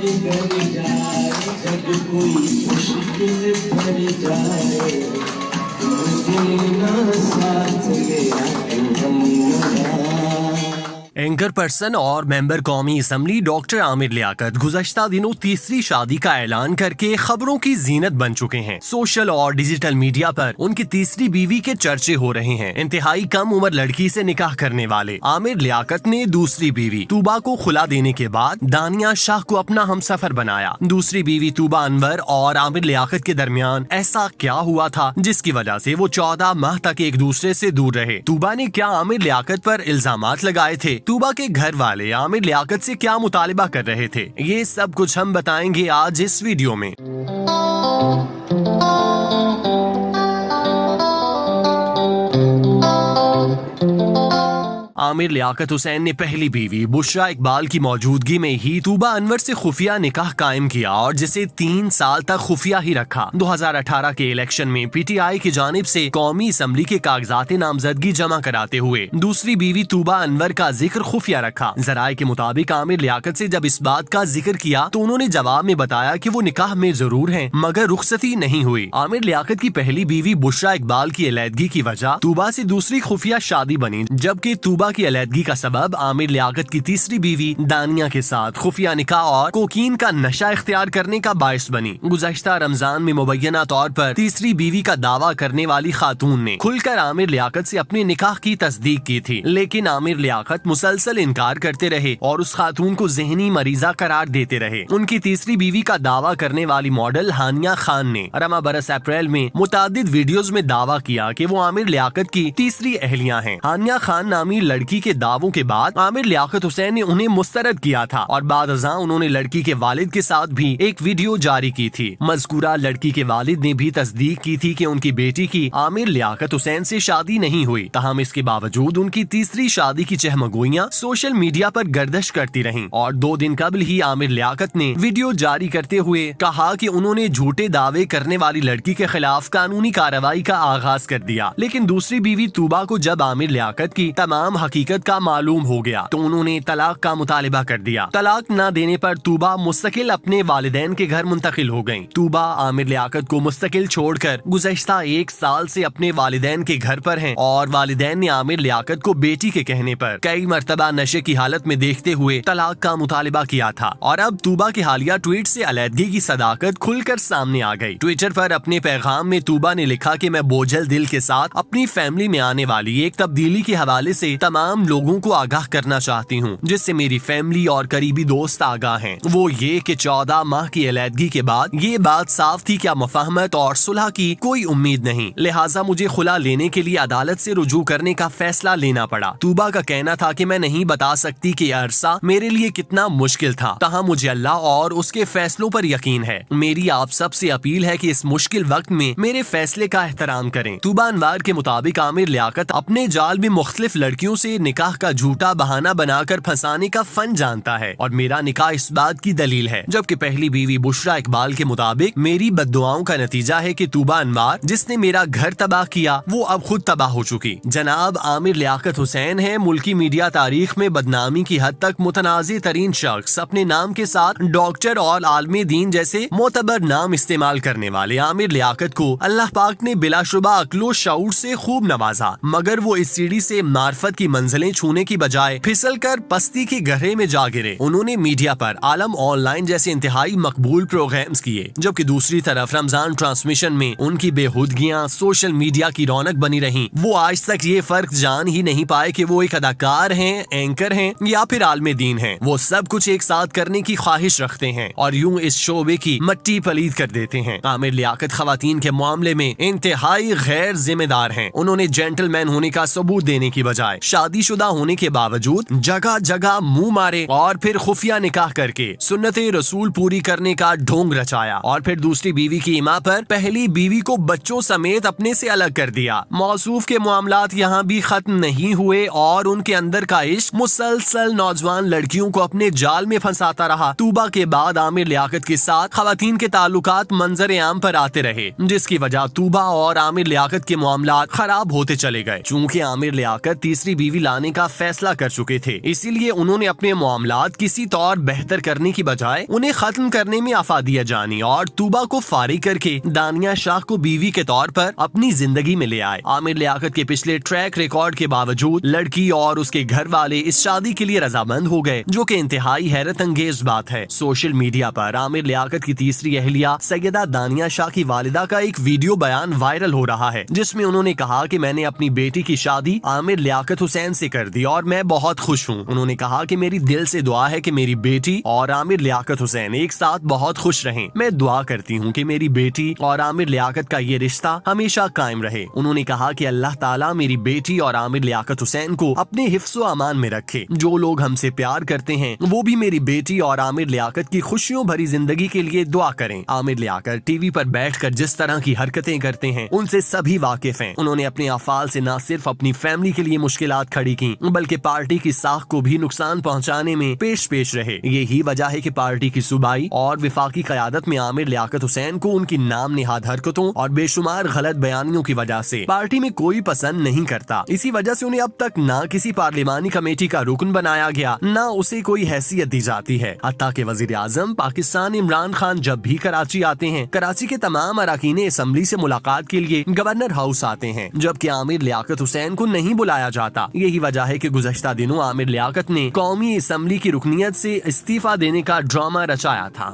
बिगड़ जाए, जब कोई मुश्किल पड़ जाए, मुझे ना साथ मेरा हम ना। एंकर पर्सन और मेंबर कौमी असम्बली डॉक्टर आमिर लियाकत गुज़श्ता दिनों तीसरी शादी का ऐलान करके खबरों की जीनत बन चुके हैं। सोशल और डिजिटल मीडिया पर उनकी तीसरी बीवी के चर्चे हो रहे हैं। इंतहाई कम उम्र लड़की से निकाह करने वाले आमिर लियाकत ने दूसरी बीवी तूबा को खुला देने के बाद दानिया शाह को अपना हमसफर बनाया। दूसरी बीवी तूबा अनवर और आमिर लियाकत के दरमियान ऐसा क्या हुआ था जिसकी वजह से वो 14 माह तक एक दूसरे से दूर रहे? तूबा ने क्या आमिर लियाकत पर इल्जामात लगाए थे? तूबा के घर वाले आमिर लियाकत से क्या मुतालिबा कर रहे थे? ये सब कुछ हम बताएंगे आज इस वीडियो में। आमिर लियाकत हुसैन ने पहली बीवी बुशरा इकबाल की मौजूदगी में ही तूबा अनवर से खुफिया निकाह कायम किया और जिसे 3 साल तक खुफिया ही रखा। 2018 के इलेक्शन में पीटीआई की जानिब से कौमी असम्बली के कागजात नामजदगी जमा कराते हुए दूसरी बीवी तूबा अनवर का जिक्र खुफिया रखा। जराये के मुताबिक आमिर लियाकत से जब इस बात का जिक्र किया तो उन्होंने जवाब में बताया कि वो निकाह में जरूर हैं मगर रुखसती नहीं हुई। आमिर लियाकत की पहली बीवी बुशरा इकबाल की अलैदगी की वजह तूबा से दूसरी खुफिया शादी बनी, जबकि तूबा की अलैदगी का सबब आमिर लियाकत की तीसरी बीवी दानिया के साथ खुफिया निकाह और कोकीन का नशा इख्तियार करने का बायस बनी। गुज़श्ता रमजान में मुबैना तौर पर तीसरी बीवी का दावा करने वाली खातून ने खुलकर आमिर लियाकत से अपने निकाह की तस्दीक की थी, लेकिन आमिर लियाकत मुसलसल इनकार करते रहे और उस खातून को ज़हनी मरीजा करार देते रहे। उनकी तीसरी बीवी का दावा करने वाली मॉडल हानिया खान ने रमा बरस अप्रैल में मुतादिद वीडियोज में दावा किया कि वो आमिर लियाकत की तीसरी अहलिया हैं। हानिया खान नामी लड़की के दावों के बाद आमिर लियाकत हुसैन ने उन्हें मुस्तरद किया था और बाद अज़ां उन्होंने लड़की के वालिद के साथ भी एक वीडियो जारी की थी। मज़कूरा लड़की के वालिद ने भी तस्दीक की थी कि उनकी बेटी की आमिर लियाकत हुसैन से शादी नहीं हुई। तहम इसके बावजूद उनकी तीसरी शादी की चहमगोइयां सोशल मीडिया पर गर्दिश करती रहीं और 2 दिन कबल ही आमिर लियाकत ने वीडियो जारी करते हुए कहा कि उन्होंने झूठे दावे करने वाली लड़की के खिलाफ कानूनी कार्रवाई का आगाज कर दिया। लेकिन दूसरी बीवी तूबा को जब आमिर लियाकत की तमाम हकीकत का मालूम हो गया तो उन्होंने तलाक का मुतालिबा कर दिया। तलाक न देने पर तूबा मुस्तकिल अपने वालिदैन के घर मुंतकिल हो गयी। तूबा आमिर लियाकत को मुस्तकिल छोड़कर गुज़श्ता 1 साल से अपने वालिदैन के घर पर हैं और वालिदैन ने आमिर लियाकत को बेटी के कहने पर कई मरतबा नशे की हालत में देखते हुए तलाक का मुतालिबा किया था और अब तूबा के हालिया ट्वीट से अलैदगी की सदाकत खुलकर सामने आ गई। ट्विटर पर अपने पैगाम में तूबा ने लिखा कि मैं बोझल दिल के साथ अपनी फैमिली में आने वाली एक तब्दीली के हवाले से तमाम लोगों को आगाह करना चाहती हूँ, जिससे मेरी फैमिली और करीबी दोस्त आगाह हैं। वो ये कि 14 माह की अलैदगी के बाद ये बात साफ थी कि मुफाहमत और सुलह की कोई उम्मीद नहीं, लिहाजा मुझे खुला लेने के लिए अदालत से रुजू करने का फैसला लेना पड़ा। तूबा का कहना था कि मैं नहीं बता सकती कि अरसा मेरे लिए कितना मुश्किल था, तहाँ मुझे अल्लाह और उसके फैसलों पर यकीन है। मेरी आप सब से अपील है कि इस मुश्किल वक्त में मेरे फैसले का एहतराम करें। तूबा अनवर के मुताबिक आमिर लियाकत अपने जाल में मुख्तलिफ लड़कियों से निकाह का झूठा बहाना बनाकर फंसाने का फन जानता है और मेरा निकाह इस बात की दलील है। जबकि पहली बीवी बुशरा इकबाल के मुताबिक मेरी बद्दुआओं का नतीजा है कि तूबा अनवर जिसने मेरा घर तबाह किया वो अब खुद तबाह हो चुकी। जनाब आमिर लियाकत हुसैन है मुल्की मीडिया तारीख में बदनामी की हद तक मुतनाज़ी तरीन शख्स। अपने नाम के साथ डॉक्टर और आलमे दीन जैसे मोतबर नाम इस्तेमाल करने वाले आमिर लियाकत को अल्लाह पाक ने बिलाशुबा अक्लो शऊर से खूब नवाजा, मगर वो इस सीढ़ी से मार्फत की मंजिलें छूने की बजाय फिसल कर पस्ती के गहरे में जा गिरे। उन्होंने मीडिया पर आलम ऑनलाइन जैसे इंतहाई मकबूल प्रोग्राम्स किए, जबकि दूसरी तरफ रमजान ट्रांसमिशन में उनकी बेहुदगियां सोशल मीडिया की रौनक बनी रहीं। वो आज तक ये फर्क जान ही नहीं पाए कि वो एक अदाकार हैं, एंकर हैं या फिर आलमे दीन हैं। वो सब कुछ एक साथ करने की ख्वाहिश रखते हैं और यूं इस शोबे की मट्टी पलीद कर देते हैं। आमिर लियाकत खवातीन के मामले में इंतहाई गैर जिम्मेदार हैं। उन्होंने जेंटलमैन होने का सबूत देने की बजाय शादीशुदा होने के बावजूद जगह जगह मुंह मारे और फिर खुफिया निकाह करके सुन्नते रसूल पूरी करने का ढोंग रचाया और फिर दूसरी बीवी की इमा पर पहली बीवी को बच्चों समेत अपने से अलग कर दिया। मौसूफ के मामलात यहाँ भी खत्म नहीं हुए और उनके अंदर का इश्क मुसलसल नौजवान लड़कियों को अपने जाल में फंसाता रहा। तूबा के बाद आमिर लियाकत के साथ खवातीन के ताल्लुकात मंजर आम पर आते रहे, जिसकी वजह तूबा और आमिर लियाकत के मामलात खराब होते चले गए। चूँकि आमिर लियाकत तीसरी बीवी लाने का फैसला कर चुके थे, इसीलिए उन्होंने अपने मामलात किसी तौर बेहतर करने की बजाय उन्हें खत्म करने में अफादिया जानी और तूबा को फारिग करके दानिया शाह को बीवी के तौर पर अपनी जिंदगी में ले आए। आमिर लियाकत के पिछले ट्रैक रिकॉर्ड के बावजूद लड़की और उसके घर वाले इस शादी के लिए रजामंद हो गए, जो कि इंतहाई हैरत अंगेज बात है। सोशल मीडिया पर आमिर लियाकत की तीसरी अहलिया सैयदा दानिया शाह की वालिदा का एक वीडियो बयान वायरल हो रहा है, जिसमें उन्होंने कहा कि मैंने अपनी बेटी की शादी आमिर लियाकत हुसैन से कर दी और मैं बहुत खुश हूँ। उन्होंने कहा कि मेरी दिल से दुआ है कि मेरी बेटी और आमिर लियाकत हुसैन एक साथ बहुत खुश रहें। मैं दुआ करती हूँ कि मेरी बेटी और आमिर लियाकत का ये रिश्ता हमेशा कायम रहे। उन्होंने कहा कि अल्लाह ताला मेरी बेटी और आमिर लियाकत हुसैन को अपने हिफ्ज़ व अमान में रखे। जो लोग हमसे प्यार करते हैं वो भी मेरी बेटी और आमिर लियाकत की खुशियों भरी जिंदगी के लिए दुआ करें। आमिर लियाकत टीवी पर बैठकर जिस तरह की हरकतें करते हैं उनसे सभी वाकिफ हैं। उन्होंने अपने अफ़ाल से न सिर्फ अपनी फैमिली के लिए मुश्किलात खड़ी की, बल्कि पार्टी की साख को भी नुकसान पहुंचाने में पेश रहे। यही वजह है कि पार्टी की सूबाई और विफाकी क़यादत में आमिर लियाकत हुसैन को उनकी नाम निहाद हरकतों और बेशुमार गलत बयानियों की वजह से पार्टी में कोई पसंद नहीं करता। इसी वजह से उन्हें अब तक न किसी पार्लिमानी कमेटी का रुकन बनाया गया, न उसे कोई हैसियत दी जाती है। हत्ता के वजीर आजम पाकिस्तान इमरान खान जब भी कराची आते हैं, कराची के तमाम अरकान असम्बली से मुलाकात के लिए गवर्नर हाउस आते हैं, जबकि आमिर लियाकत हुसैन को नहीं बुलाया जाता। यही वजह है कि गुज़श्ता दिनों आमिर लियाकत ने कौमी असम्बली की रुकनियत से इस्तीफा देने का ड्रामा रचाया था।